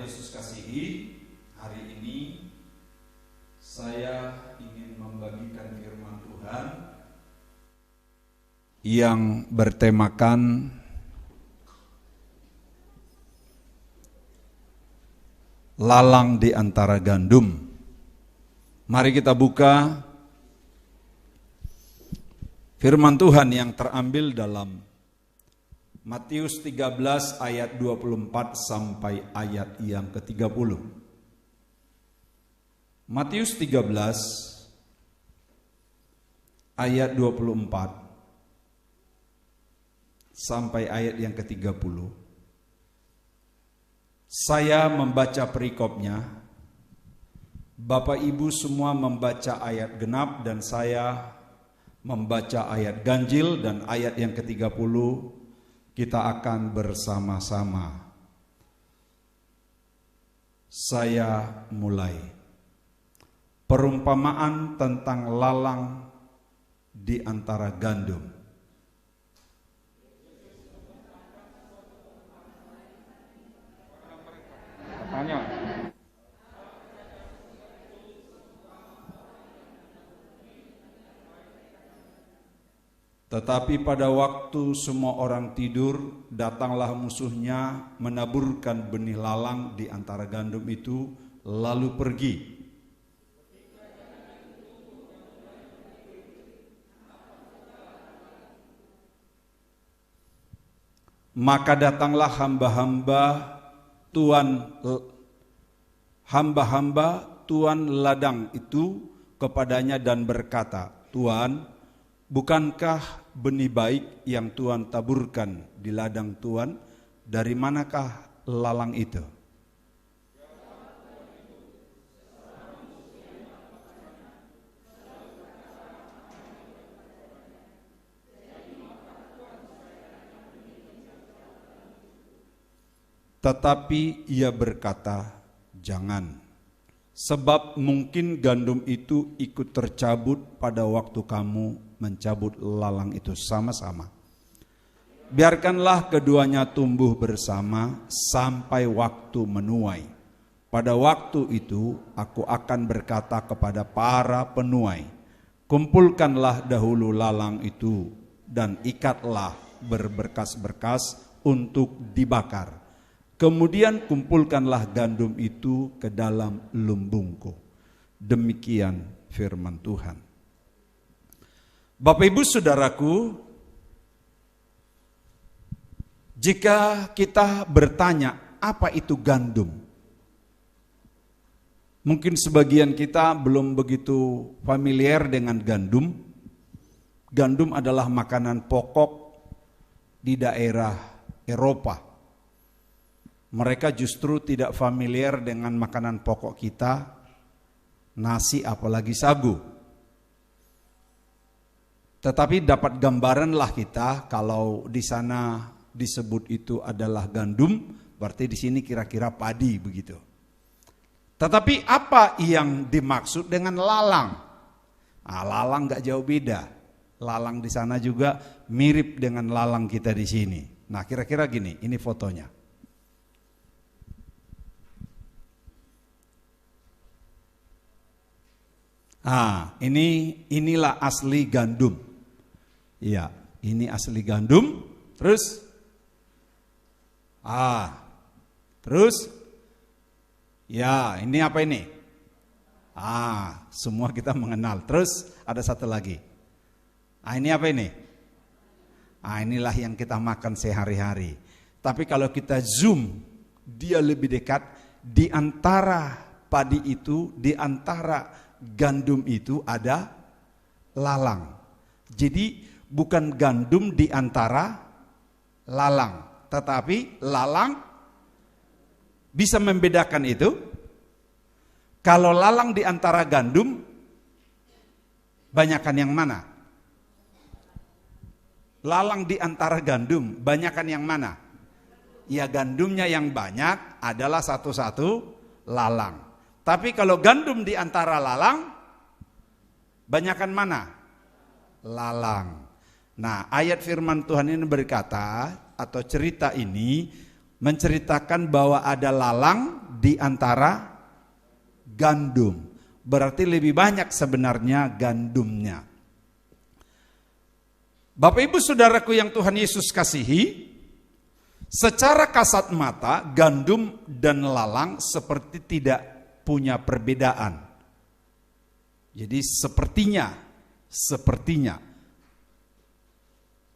Tuhan Yesus kasihi, hari ini saya ingin membagikan firman Tuhan yang bertemakan lalang di antara gandum. Mari kita buka firman Tuhan yang terambil dalam Matius 13 ayat 24 sampai ayat yang ke-30. Matius 13 ayat 24 sampai ayat yang ke-30. Saya membaca perikopnya. Bapak Ibu semua membaca ayat genap dan saya membaca ayat ganjil, dan ayat yang ke-30 kita akan bersama-sama. Saya mulai. Perumpamaan tentang lalang di antara gandum. Tetapi pada waktu semua orang tidur, datanglah musuhnya menaburkan benih lalang di antara gandum itu, lalu pergi. Maka datanglah hamba-hamba tuan ladang itu kepadanya dan berkata, "Tuan, bukankah benih baik yang Tuhan taburkan di ladang Tuhan? Dari manakah lalang itu?" Tetapi ia berkata, "Jangan, sebab mungkin gandum itu ikut tercabut pada waktu kamu mencabut lalang itu sama-sama. Biarkanlah keduanya tumbuh bersama sampai waktu menuai. Pada waktu itu aku akan berkata kepada para penuai, kumpulkanlah dahulu lalang itu dan ikatlah berberkas-berkas untuk dibakar. Kemudian kumpulkanlah gandum itu ke dalam lumbungku." Demikian firman Tuhan. Bapak Ibu Saudaraku, jika kita bertanya apa itu gandum, mungkin sebagian kita belum begitu familiar dengan gandum. Gandum adalah makanan pokok di daerah Eropa. Mereka justru tidak familiar dengan makanan pokok kita, nasi apalagi sagu. Tetapi dapat gambaranlah kita kalau di sana disebut itu adalah gandum, berarti di sini kira-kira padi begitu. Tetapi apa yang dimaksud dengan lalang? Lalang nggak jauh beda. Lalang di sana juga mirip dengan lalang kita di sini. Nah, kira-kira gini, ini fotonya. Inilah asli gandum. Iya, ini asli gandum. Terus ya, ini apa ini? Semua kita mengenal. Terus ada satu lagi. Ini apa ini? Inilah yang kita makan sehari-hari. Tapi kalau kita zoom, dia lebih dekat. Di antara padi itu, di antara gandum itu ada lalang. Jadi bukan gandum di antara lalang, tetapi lalang bisa membedakan itu. Kalau lalang di antara gandum, banyakan yang mana? Lalang di antara gandum, banyakan yang mana? Ya, gandumnya yang banyak adalah satu-satu lalang. Tapi kalau gandum di antara lalang, banyakan mana? Lalang. Nah, ayat firman Tuhan ini berkata, atau cerita ini menceritakan bahwa ada lalang di antara gandum. Berarti lebih banyak sebenarnya gandumnya. Bapak Ibu Saudaraku yang Tuhan Yesus kasihi, secara kasat mata gandum dan lalang seperti tidak punya perbedaan. Jadi sepertinya.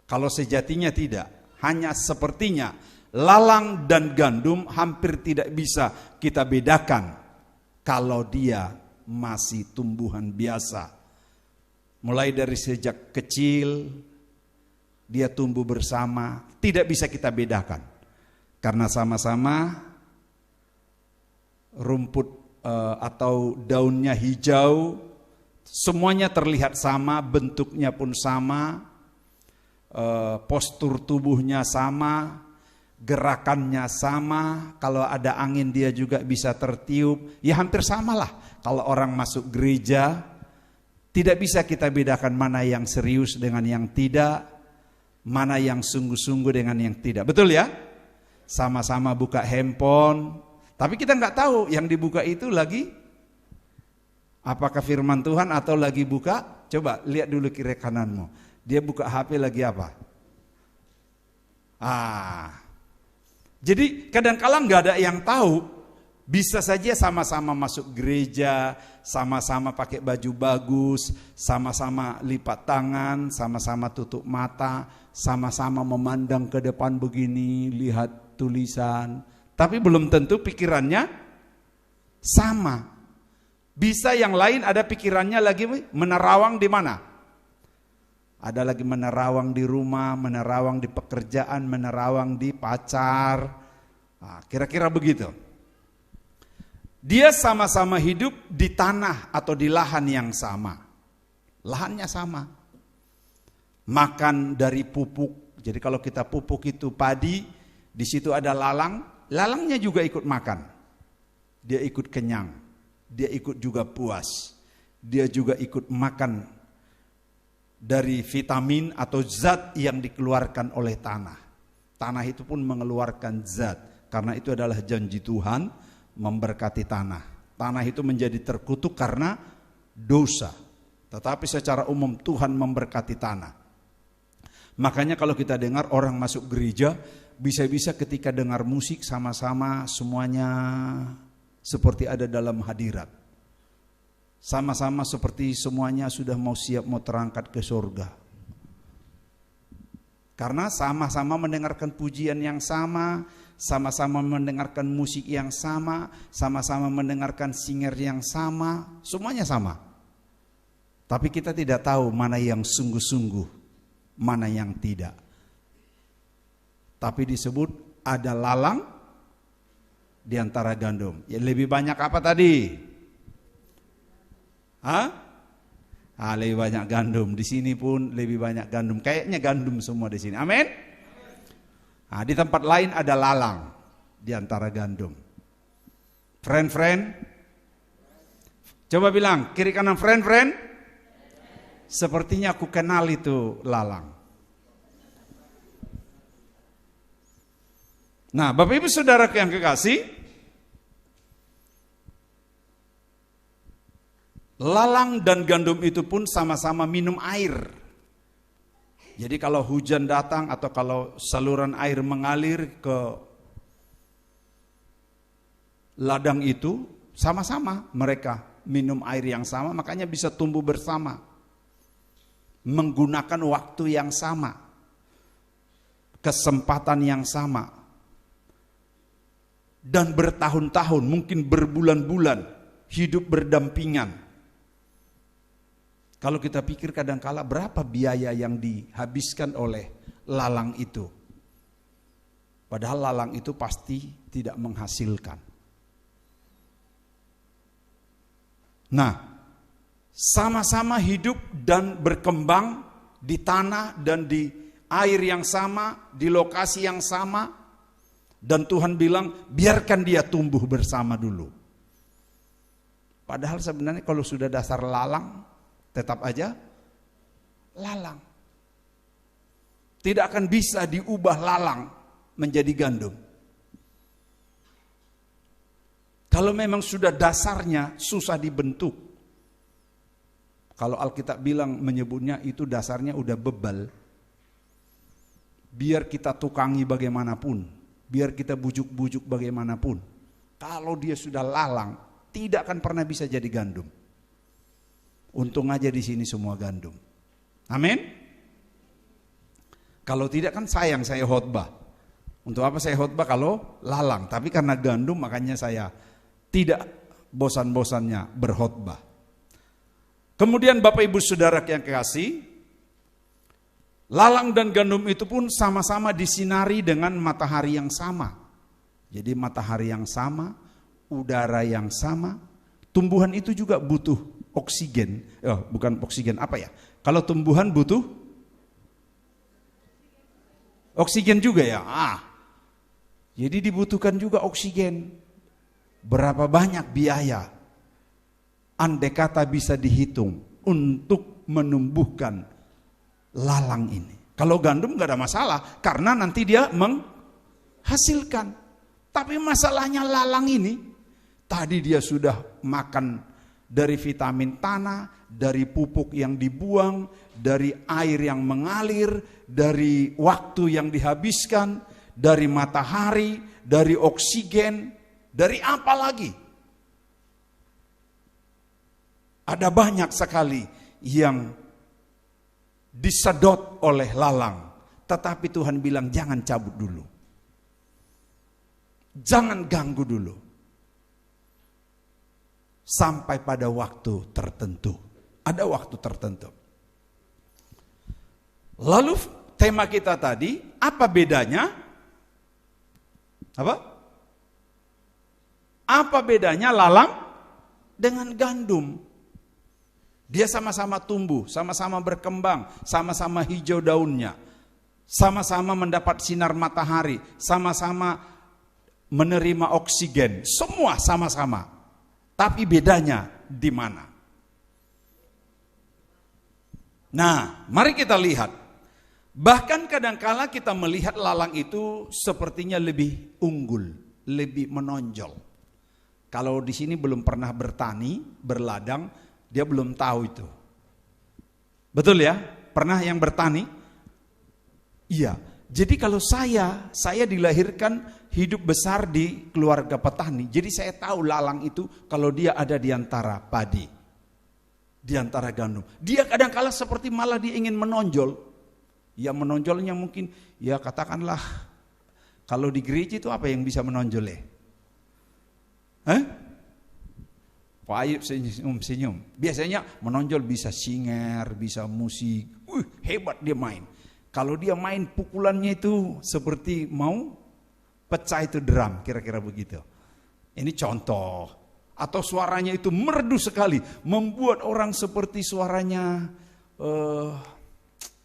Kalau sejatinya tidak, hanya sepertinya. Lalang dan gandum hampir tidak bisa kita bedakan kalau dia masih tumbuhan biasa. Mulai dari sejak kecil dia tumbuh bersama, tidak bisa kita bedakan. Karena sama-sama rumput atau daunnya hijau, semuanya terlihat sama, bentuknya pun sama, postur tubuhnya sama, gerakannya sama. Kalau ada angin dia juga bisa tertiup. Ya hampir samalah. Kalau orang masuk gereja, tidak bisa kita bedakan mana yang serius dengan yang tidak, mana yang sungguh-sungguh dengan yang tidak. Betul ya? Sama-sama buka handphone, tapi kita nggak tahu yang dibuka itu lagi apakah firman Tuhan atau lagi buka. Coba lihat dulu kiri kananmu. Dia buka HP lagi apa? Jadi kadang-kala nggak ada yang tahu. Bisa saja sama-sama masuk gereja, sama-sama pakai baju bagus, sama-sama lipat tangan, sama-sama tutup mata, sama-sama memandang ke depan begini, lihat tulisan. Tapi belum tentu pikirannya sama. Bisa yang lain ada pikirannya lagi menerawang di mana? Ada lagi menerawang di rumah, menerawang di pekerjaan, menerawang di pacar. Kira-kira begitu. Dia sama-sama hidup di tanah atau di lahan yang sama. Lahannya sama. Makan dari pupuk. Jadi kalau kita pupuk itu padi, di situ ada lalang, lalangnya juga ikut makan. Dia ikut kenyang. Dia ikut juga puas. Dia juga ikut makan dari vitamin atau zat yang dikeluarkan oleh tanah. Tanah itu pun mengeluarkan zat. Karena itu adalah janji Tuhan memberkati tanah. Tanah itu menjadi terkutuk karena dosa. Tetapi secara umum Tuhan memberkati tanah. Makanya kalau kita dengar orang masuk gereja, bisa-bisa ketika dengar musik sama-sama semuanya seperti ada dalam hadirat. Sama-sama seperti semuanya sudah mau siap mau terangkat ke surga. Karena sama-sama mendengarkan pujian yang sama-sama mendengarkan musik yang sama-sama mendengarkan singer yang sama, semuanya sama. Tapi kita tidak tahu mana yang sungguh-sungguh, mana yang tidak. Tapi disebut ada lalang di antara gandum. Ya, lebih banyak apa tadi? Lebih banyak gandum. Di sini pun lebih banyak gandum. Kayaknya gandum semua di sini. Amin. Di tempat lain ada lalang di antara gandum. Friend. Coba bilang kiri kanan friend. Sepertinya aku kenal itu lalang. Nah, Bapak Ibu Saudara yang kekasih, lalang dan gandum itu pun sama-sama minum air. Jadi kalau hujan datang atau kalau saluran air mengalir ke ladang itu, sama-sama mereka minum air yang sama, makanya bisa tumbuh bersama. Menggunakan waktu yang sama, kesempatan yang sama. Dan bertahun-tahun, mungkin berbulan-bulan hidup berdampingan. Kalau kita pikir kadang-kala berapa biaya yang dihabiskan oleh lalang itu. Padahal lalang itu pasti tidak menghasilkan. Nah, sama-sama hidup dan berkembang di tanah dan di air yang sama, di lokasi yang sama. Dan Tuhan bilang, biarkan dia tumbuh bersama dulu. Padahal sebenarnya kalau sudah dasar lalang, tetap aja lalang. Tidak akan bisa diubah lalang menjadi gandum. Kalau memang sudah dasarnya susah dibentuk. Kalau Alkitab bilang menyebutnya itu dasarnya udah bebal. Biar kita tukangi bagaimanapun, biar kita bujuk-bujuk bagaimanapun. Kalau dia sudah lalang, tidak akan pernah bisa jadi gandum. Untung aja di sini semua gandum. Amin. Kalau tidak kan sayang saya khotbah. Untuk apa saya khotbah kalau lalang? Tapi karena gandum makanya saya tidak bosan-bosannya berkhotbah. Kemudian Bapak Ibu Saudara yang kekasih, lalang dan gandum itu pun sama-sama disinari dengan matahari yang sama. Jadi matahari yang sama, udara yang sama, tumbuhan itu juga butuh oksigen. Bukan oksigen, apa ya? Kalau tumbuhan butuh oksigen juga ya. Jadi dibutuhkan juga oksigen. Berapa banyak biaya andai kata bisa dihitung untuk menumbuhkan lalang ini. Kalau gandum gak ada masalah karena nanti dia menghasilkan. Tapi masalahnya lalang ini, tadi dia sudah makan dari vitamin tanah, dari pupuk yang dibuang, dari air yang mengalir, dari waktu yang dihabiskan, dari matahari, dari oksigen, dari apa lagi? Ada banyak sekali yang disedot oleh lalang. Tetapi Tuhan bilang jangan cabut dulu. Jangan ganggu dulu. Sampai pada waktu tertentu. Ada waktu tertentu. Lalu tema kita tadi, apa bedanya? Apa bedanya lalang dengan gandum? Dia sama-sama tumbuh, sama-sama berkembang, sama-sama hijau daunnya, sama-sama mendapat sinar matahari, sama-sama menerima oksigen, semua sama-sama. Tapi bedanya di mana? Nah, mari kita lihat. Bahkan kadangkala kita melihat lalang itu sepertinya lebih unggul, lebih menonjol. Kalau di sini belum pernah bertani, berladang, dia belum tahu itu. Betul ya? Pernah yang bertani? Iya. Jadi kalau saya dilahirkan hidup besar di keluarga petani. Jadi saya tahu lalang itu kalau dia ada di antara padi, di antara gandum. Dia kadang-kala seperti malah dia ingin menonjol. Ya menonjolnya mungkin, ya katakanlah kalau di gereja itu apa yang bisa menonjol ya? Pak Ayub senyum. Biasanya menonjol bisa singer, bisa musik. Hebat dia main. Kalau dia main pukulannya itu seperti mau pecah itu drum, kira-kira begitu. Ini contoh. Atau suaranya itu merdu sekali, membuat orang seperti suaranya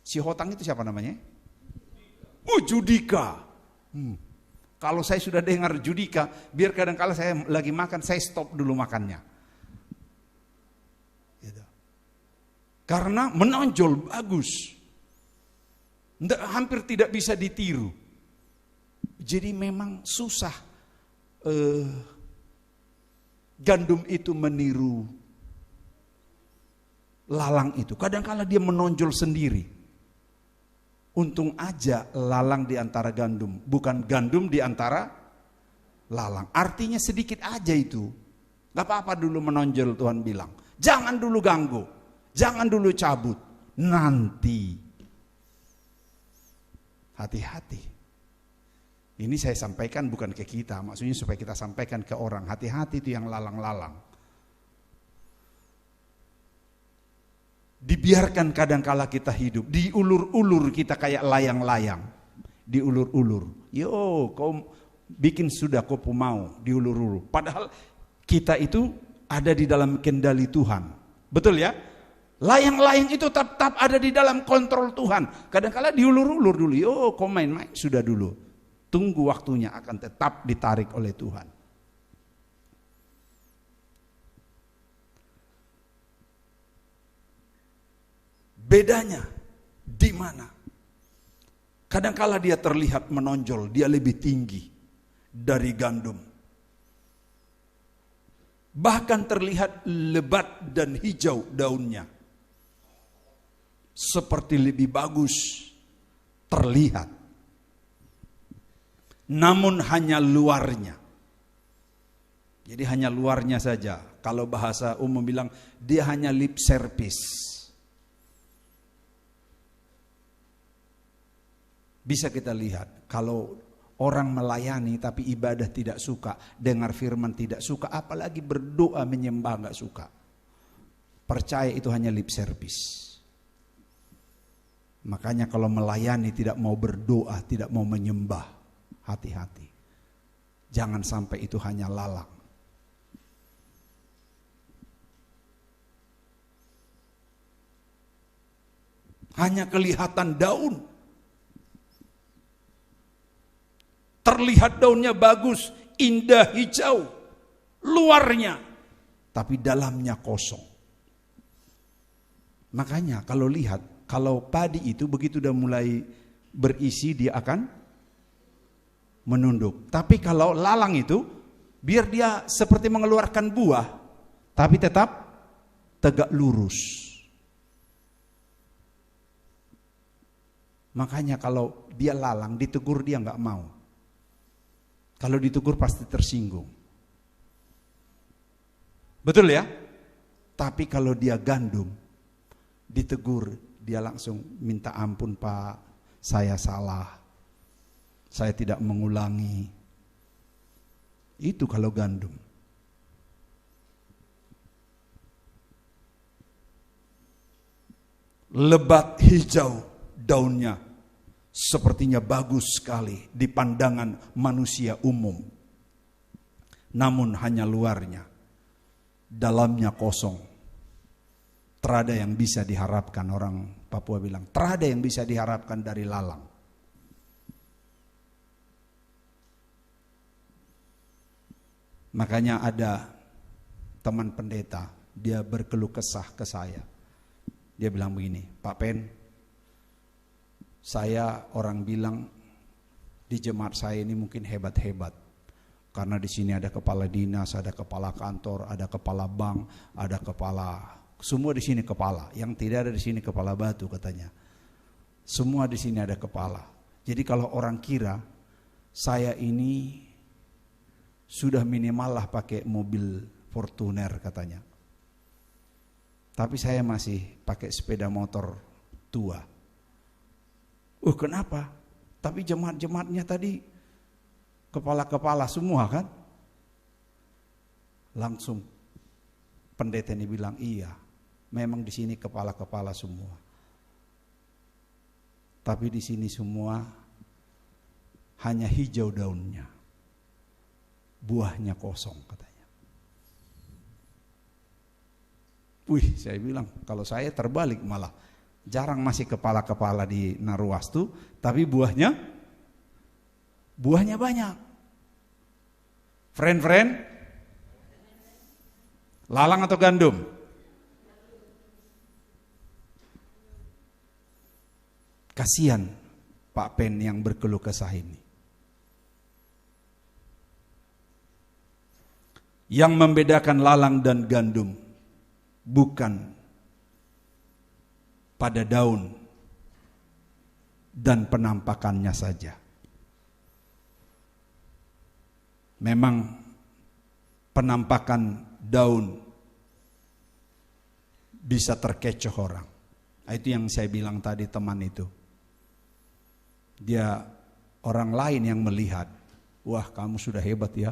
si Hotang itu siapa namanya? Judika. Kalau saya sudah dengar Judika, biar kadang-kala saya lagi makan, saya stop dulu makannya. Gitu. Karena menonjol bagus. Hampir tidak bisa ditiru. Jadi memang susah gandum itu meniru lalang itu. Kadang-kala dia menonjol sendiri. Untung aja lalang di antara gandum, bukan gandum di antara lalang. Artinya sedikit aja itu. Gak apa-apa dulu menonjol, Tuhan bilang. Jangan dulu ganggu, jangan dulu cabut. Nanti. Hati-hati. Ini saya sampaikan bukan ke kita, maksudnya supaya kita sampaikan ke orang. Hati-hati itu yang lalang-lalang. Dibiarkan kadangkala kita hidup, diulur-ulur kita kayak layang-layang, diulur-ulur. Yo, kau bikin sudah kau mau diulur-ulur. Padahal kita itu ada di dalam kendali Tuhan, betul ya? Layang-layang itu tetap ada di dalam kontrol Tuhan. Kadangkala diulur-ulur dulu. Yo, kau main-main sudah dulu. Tunggu waktunya akan tetap ditarik oleh Tuhan. Bedanya di mana? Kadangkala dia terlihat menonjol, dia lebih tinggi dari gandum. Bahkan terlihat lebat dan hijau daunnya. Seperti lebih bagus terlihat. Namun hanya luarnya. Jadi hanya luarnya saja. Kalau bahasa umum bilang dia hanya lip service. Bisa kita lihat kalau orang melayani tapi ibadah tidak suka, dengar firman tidak suka, apalagi berdoa menyembah enggak suka. Percaya itu hanya lip service. Makanya kalau melayani tidak mau berdoa, tidak mau menyembah, hati-hati. Jangan sampai itu hanya lalang. Hanya kelihatan daun. Terlihat daunnya bagus, indah, hijau. Luarnya. Tapi dalamnya kosong. Makanya kalau lihat, kalau padi itu begitu udah mulai berisi dia akan menunduk. Tapi kalau lalang itu, biar dia seperti mengeluarkan buah, tapi tetap tegak lurus. Makanya kalau dia lalang, ditegur dia nggak mau. Kalau ditegur pasti tersinggung. Betul ya? Tapi kalau dia gandum, ditegur, dia langsung minta ampun Pak, saya salah. Saya tidak mengulangi. Itu kalau gandum. Lebat hijau daunnya, sepertinya bagus sekali di pandangan manusia umum. Namun hanya luarnya, dalamnya kosong. Terada yang bisa diharapkan, orang Papua bilang, terada yang bisa diharapkan dari lalang. Makanya ada teman pendeta, dia berkeluh kesah ke saya. Dia bilang begini, Pak Pen, saya orang bilang di jemaat saya ini mungkin hebat-hebat. Karena di sini ada kepala dinas, ada kepala kantor, ada kepala bank, ada kepala, semua di sini kepala. Yang tidak ada di sini kepala batu katanya. Semua di sini ada kepala. Jadi kalau orang kira saya ini sudah minimal lah pakai mobil Fortuner katanya. Tapi saya masih pakai sepeda motor tua. Kenapa? Tapi jemaat-jemaatnya tadi kepala-kepala semua kan? Langsung pendeta ini bilang, iya, memang di sini kepala-kepala semua. Tapi di sini semua hanya hijau daunnya. Buahnya kosong katanya. Wih, saya bilang, kalau saya terbalik malah. Jarang masih kepala-kepala di Naruwastu, tapi buahnya banyak. Friend, lalang atau gandum? Kasihan Pak Pen yang berkeluh kesah ini. Yang membedakan lalang dan gandum bukan pada daun dan penampakannya saja. Memang penampakan daun bisa terkecoh orang. Itu yang saya bilang tadi, teman itu. Dia orang lain yang melihat, wah kamu sudah hebat ya.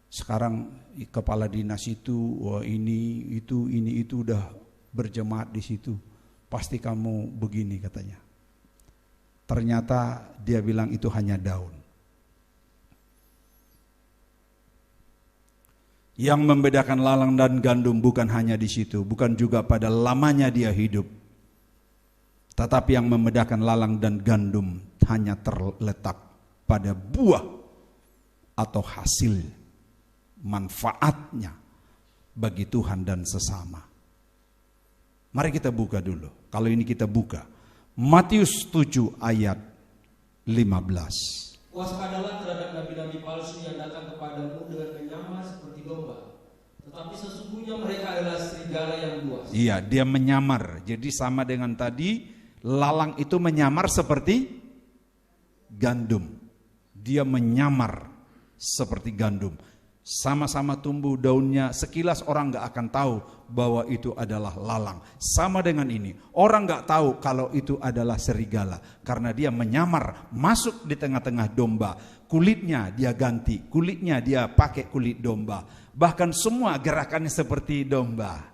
Sekarang kepala dinas itu, wah ini itu udah berjemaat di situ. Pasti kamu begini katanya. Ternyata dia bilang itu hanya daun. Yang membedakan lalang dan gandum bukan hanya di situ, bukan juga pada lamanya dia hidup. Tetapi yang membedakan lalang dan gandum hanya terletak pada buah atau hasil manfaatnya bagi Tuhan dan sesama. Mari kita buka dulu. Kalau ini kita buka Matius 7 ayat 15. Waspadalah terhadap nabi-nabi palsu yang datang kepadamu dengan menyamar seperti domba, Tetapi sesungguhnya mereka adalah serigala yang buas. Iya, dia menyamar. Jadi sama dengan tadi, lalang itu menyamar seperti gandum. Dia menyamar seperti gandum. Sama-sama tumbuh daunnya, sekilas orang gak akan tahu bahwa itu adalah lalang. Sama dengan ini, orang gak tahu kalau itu adalah serigala. Karena dia menyamar, masuk di tengah-tengah domba. Kulitnya dia ganti, kulitnya dia pakai kulit domba. Bahkan semua gerakannya seperti domba.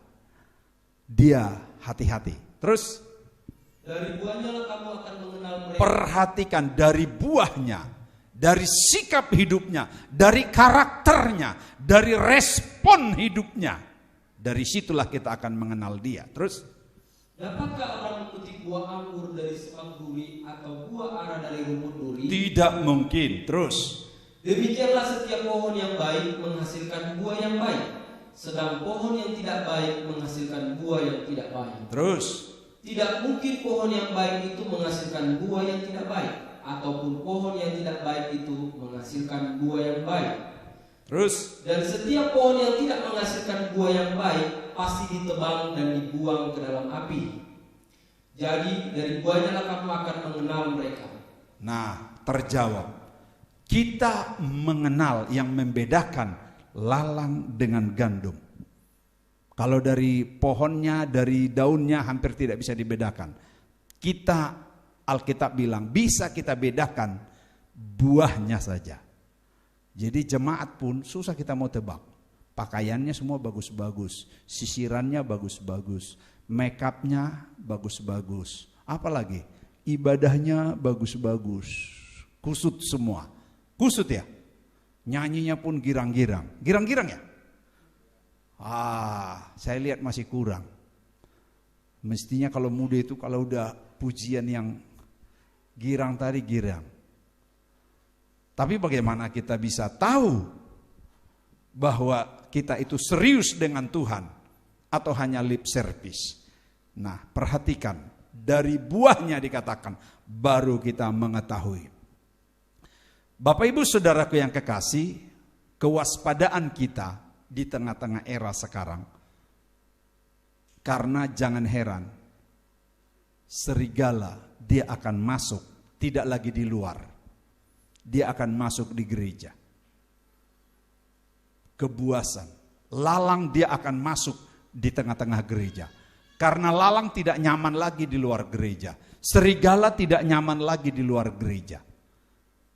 Dia hati-hati. Terus, dari buahnya kamu akan mengenal mereka. Perhatikan dari buahnya, dari sikap hidupnya, dari karakternya, dari respon hidupnya. Dari situlah kita akan mengenal dia. Terus, dapatkah orang memetik buah anggur dari semak duri atau buah ara dari rumput duri? Tidak mungkin. Terus, demikianlah setiap pohon yang baik menghasilkan buah yang baik, sedang pohon yang tidak baik menghasilkan buah yang tidak baik. Terus, tidak mungkin pohon yang baik itu menghasilkan buah yang tidak baik, ataupun pohon yang tidak baik itu menghasilkan buah yang baik. Terus, dan setiap pohon yang tidak menghasilkan buah yang baik pasti ditebang dan dibuang ke dalam api. Jadi dari buahnya lah kamu akan mengenal mereka. Nah, terjawab. Kita mengenal yang membedakan lalang dengan gandum. Kalau dari pohonnya, dari daunnya hampir tidak bisa dibedakan. Kita, Alkitab bilang, bisa kita bedakan buahnya saja. Jadi jemaat pun susah kita mau tebak. Pakaiannya semua bagus-bagus, sisirannya bagus-bagus, make upnya bagus-bagus. Apalagi ibadahnya bagus-bagus, kusut semua. Kusut ya, nyanyinya pun girang-girang. Girang-girang ya? Saya lihat masih kurang. Mestinya kalau muda itu kalau udah pujian yang girang tadi girang. Tapi bagaimana kita bisa tahu bahwa kita itu serius dengan Tuhan atau hanya lip service? Nah, perhatikan, dari buahnya dikatakan baru kita mengetahui. Bapak Ibu Saudaraku yang kekasih, kewaspadaan kita di tengah-tengah era sekarang. Karena jangan heran, serigala dia akan masuk, tidak lagi di luar. Dia akan masuk di gereja. Kebuasan, lalang dia akan masuk di tengah-tengah gereja. Karena lalang tidak nyaman lagi di luar gereja. Serigala tidak nyaman lagi di luar gereja.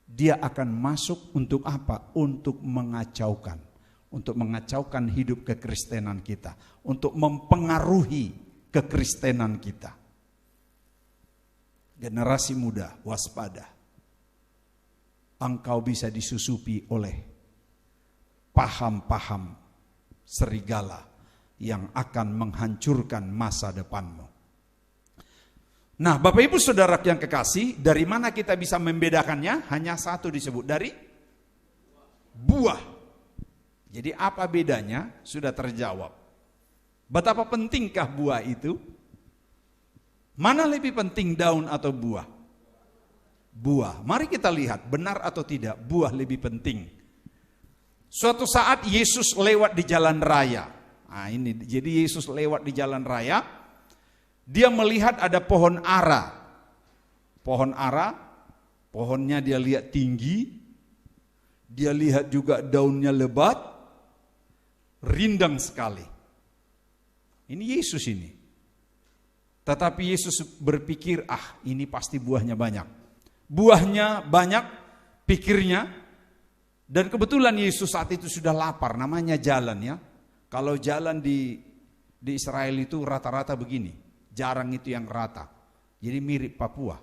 Dia akan masuk untuk apa? Untuk mengacaukan. Untuk mengacaukan hidup kekristenan kita. Untuk mempengaruhi kekristenan kita. Generasi muda, waspada. Engkau bisa disusupi oleh paham-paham serigala yang akan menghancurkan masa depanmu. Nah, Bapak Ibu Saudara yang kekasih, dari mana kita bisa membedakannya? Hanya satu disebut, dari buah. Jadi apa bedanya? Sudah terjawab. Betapa pentingkah buah itu? Mana lebih penting, daun atau buah? Buah. Mari kita lihat benar atau tidak buah lebih penting. Suatu saat Yesus lewat di jalan raya. Nah ini, jadi Yesus lewat di jalan raya. Dia melihat ada pohon ara. Pohon ara, pohonnya dia lihat tinggi. Dia lihat juga daunnya lebat. Rindang sekali. Ini Yesus ini. Tetapi Yesus berpikir, ini pasti buahnya banyak. Buahnya banyak, pikirnya. Dan kebetulan Yesus saat itu sudah lapar, namanya jalan ya. Kalau jalan di Israel itu rata-rata begini, jarang itu yang rata. Jadi mirip Papua,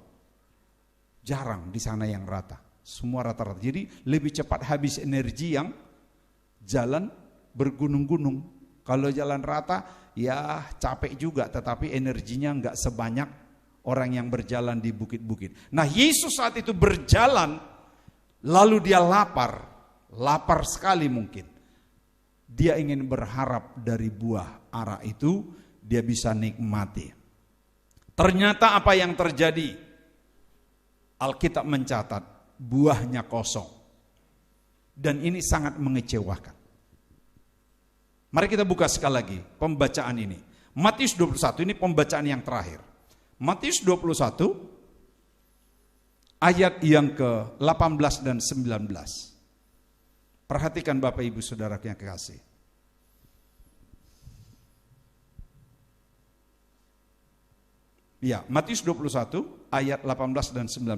jarang di sana yang rata, semua rata-rata. Jadi lebih cepat habis energi yang jalan bergunung-gunung. Kalau jalan rata ya capek juga, tetapi energinya enggak sebanyak orang yang berjalan di bukit-bukit. Nah Yesus saat itu berjalan, lalu dia lapar sekali mungkin. Dia ingin berharap dari buah ara itu dia bisa nikmati. Ternyata apa yang terjadi? Alkitab mencatat buahnya kosong. Dan ini sangat mengecewakan. Mari kita buka sekali lagi pembacaan ini. Matius 21, ini pembacaan yang terakhir. Matius 21 ayat yang ke-18 dan 19. Perhatikan Bapak Ibu Saudara yang kekasih. Ya, Matius 21 ayat 18 dan 19.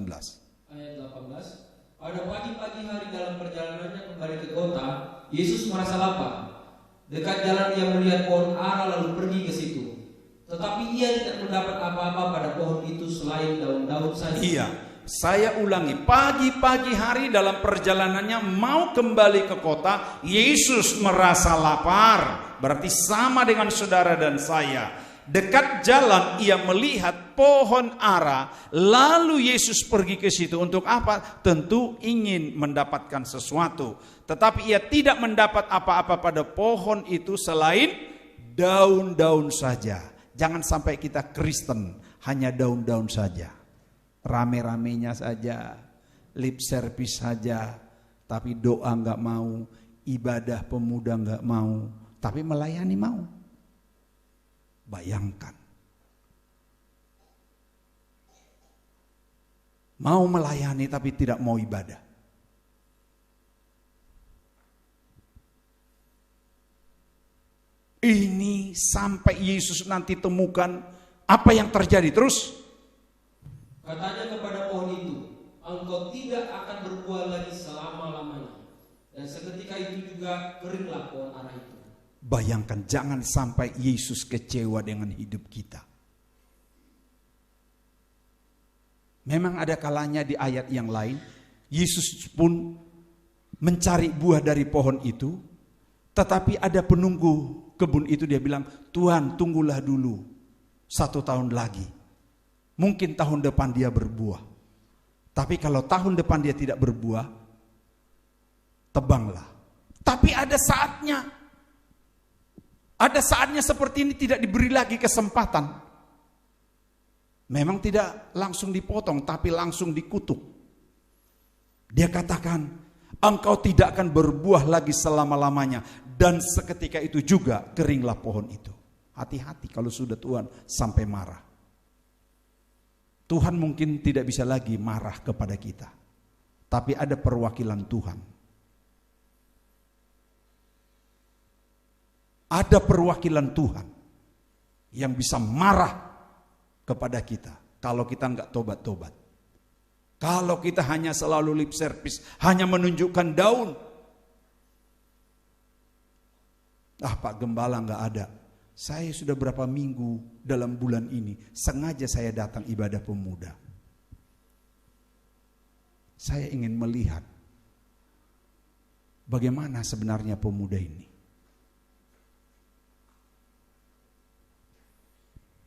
Ayat 18. Pada pagi-pagi hari dalam perjalanannya kembali ke kota, Yesus merasa lapar. Dekat jalan ia melihat pohon ara lalu pergi ke situ. Tetapi ia tidak mendapat apa-apa pada pohon itu selain daun-daun saja. Iya, saya ulangi. Pagi-pagi hari dalam perjalanannya mau kembali ke kota, Yesus merasa lapar. Berarti sama dengan saudara dan saya. Dekat jalan ia melihat pohon ara, lalu Yesus pergi ke situ untuk apa? Tentu ingin mendapatkan sesuatu. Tetapi ia tidak mendapat apa-apa pada pohon itu selain daun-daun saja. Jangan sampai kita Kristen hanya daun-daun saja. Rame-ramenya saja, lip service saja, tapi doa enggak mau, ibadah pemuda enggak mau, tapi melayani mau. Bayangkan, mau melayani tapi tidak mau ibadah. Ini sampai Yesus nanti temukan apa yang terjadi terus. Katanya kepada pohon itu, engkau tidak akan berbuah lagi selama-lamanya. Dan seketika itu juga keringlah pohon ara itu. Bayangkan, jangan sampai Yesus kecewa dengan hidup kita. Memang ada kalanya di ayat yang lain, Yesus pun mencari buah dari pohon itu, tetapi ada penunggu kebun itu, dia bilang, Tuhan tunggulah dulu 1 tahun lagi. Mungkin tahun depan dia berbuah. Tapi kalau tahun depan dia tidak berbuah, tebanglah. Tapi ada saatnya. Ada saatnya seperti ini tidak diberi lagi kesempatan. Memang tidak langsung dipotong, tapi langsung dikutuk. Dia katakan, engkau tidak akan berbuah lagi selama-lamanya. Dan seketika itu juga keringlah pohon itu. Hati-hati kalau sudah Tuhan sampai marah. Tuhan mungkin tidak bisa lagi marah kepada kita. Tapi ada perwakilan Tuhan. Ada perwakilan Tuhan yang bisa marah kepada kita kalau kita enggak tobat-tobat. Kalau kita hanya selalu lip service, hanya menunjukkan daun. Pak Gembala enggak ada. Saya sudah berapa minggu dalam bulan ini sengaja saya datang ibadah pemuda. Saya ingin melihat bagaimana sebenarnya pemuda ini.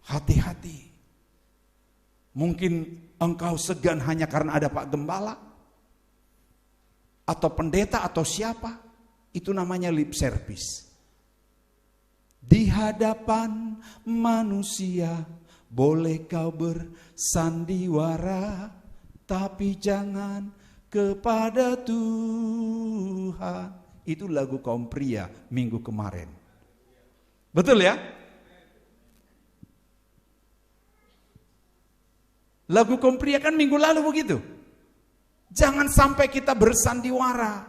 Hati-hati. Mungkin engkau segan hanya karena ada Pak Gembala atau pendeta atau siapa. Itu namanya lip service. Di hadapan manusia boleh kau bersandiwara, tapi jangan kepada Tuhan. Itu lagu kaum pria minggu kemarin. Betul ya? Lagu kaum pria kan minggu lalu begitu. Jangan sampai kita bersandiwara.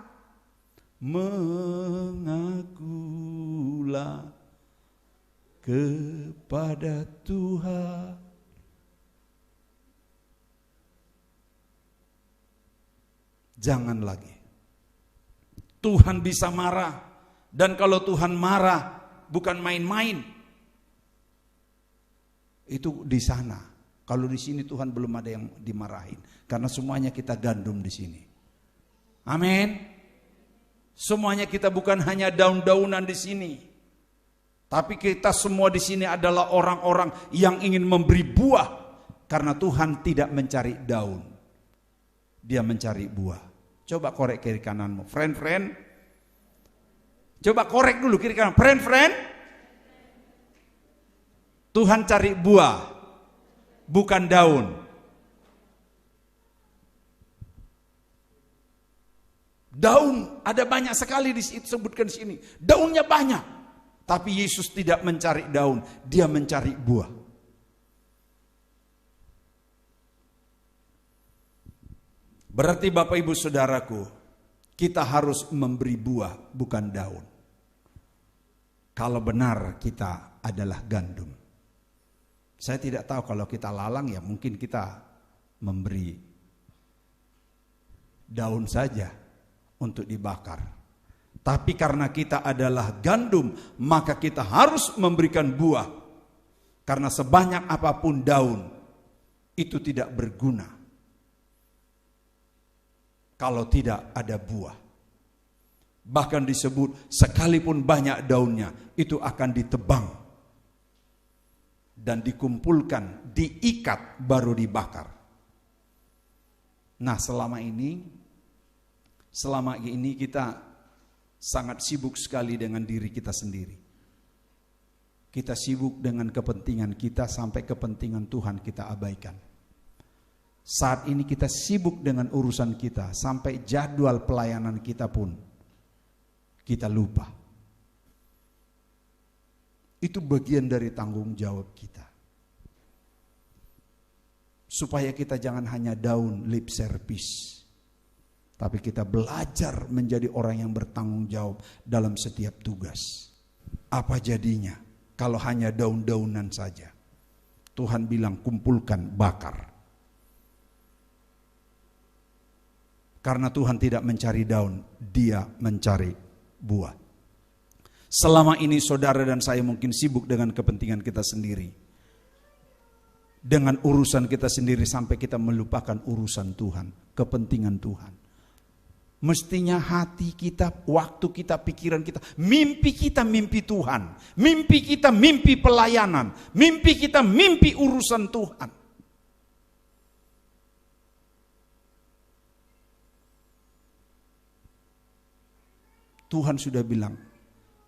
Mengakulah kepada Tuhan. Jangan lagi. Tuhan bisa marah. Dan kalau Tuhan marah bukan main-main. Itu di sana. Kalau di sini Tuhan belum ada yang dimarahin. Karena semuanya kita gandum di sini. Amin. Semuanya kita bukan hanya daun-daunan di sini. Tapi kita semua di sini adalah orang-orang yang ingin memberi buah. Karena Tuhan tidak mencari daun. Dia mencari buah. Coba korek kiri kananmu. Friend. Coba korek dulu kiri kanan. Friend. Tuhan cari buah. Bukan daun. Daun ada banyak sekali disebutkan di sini. Daunnya banyak. Tapi Yesus tidak mencari daun, dia mencari buah. Berarti Bapak Ibu Saudaraku, kita harus memberi buah, bukan daun. Kalau benar kita adalah gandum. Saya tidak tahu kalau kita lalang ya mungkin kita memberi daun saja untuk dibakar. Tapi karena kita adalah gandum, maka kita harus memberikan buah. Karena sebanyak apapun daun, itu tidak berguna kalau tidak ada buah. Bahkan disebut sekalipun banyak daunnya, itu akan ditebang dan dikumpulkan, diikat, baru dibakar. Nah, selama ini kita sangat sibuk sekali dengan diri kita sendiri. Kita sibuk dengan kepentingan kita sampai kepentingan Tuhan kita abaikan. Saat ini kita sibuk dengan urusan kita sampai jadwal pelayanan kita pun kita lupa. Itu bagian dari tanggung jawab kita. Supaya kita jangan hanya daun lip service, tapi kita belajar menjadi orang yang bertanggung jawab dalam setiap tugas. Apa jadinya kalau hanya daun-daunan saja? Tuhan bilang kumpulkan, bakar. Karena Tuhan tidak mencari daun, dia mencari buah. Selama ini saudara dan saya mungkin sibuk dengan kepentingan kita sendiri. Dengan urusan kita sendiri sampai kita melupakan urusan Tuhan, kepentingan Tuhan. Mestinya hati kita, waktu kita, pikiran kita mimpi Tuhan. Mimpi kita mimpi pelayanan. Mimpi kita mimpi urusan Tuhan. Tuhan sudah bilang,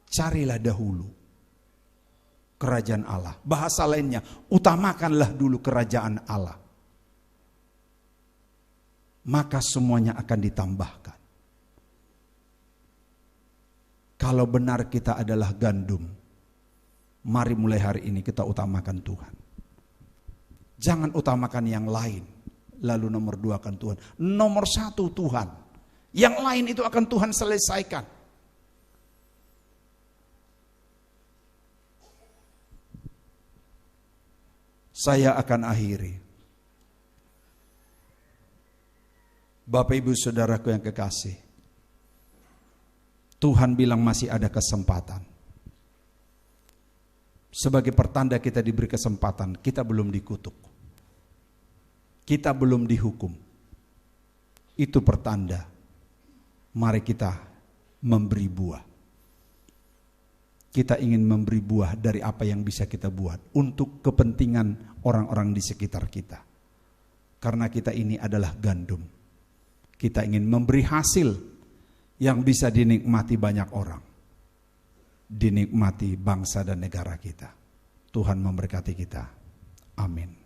carilah dahulu kerajaan Allah. Bahasa lainnya, utamakanlah dulu kerajaan Allah. Maka semuanya akan ditambahkan. Kalau benar kita adalah gandum, mari mulai hari ini kita utamakan Tuhan. Jangan utamakan yang lain, lalu nomor 2 kan Tuhan. Nomor 1 Tuhan. Yang lain itu akan Tuhan selesaikan. Saya akan akhiri. Bapak Ibu Saudaraku yang kekasih, Tuhan bilang masih ada kesempatan. Sebagai pertanda kita diberi kesempatan, kita belum dikutuk. Kita belum dihukum. Itu pertanda. Mari kita memberi buah. Kita ingin memberi buah dari apa yang bisa kita buat untuk kepentingan orang-orang di sekitar kita. Karena kita ini adalah gandum. Kita ingin memberi hasil yang bisa dinikmati banyak orang. Dinikmati bangsa dan negara kita. Tuhan memberkati kita. Amin.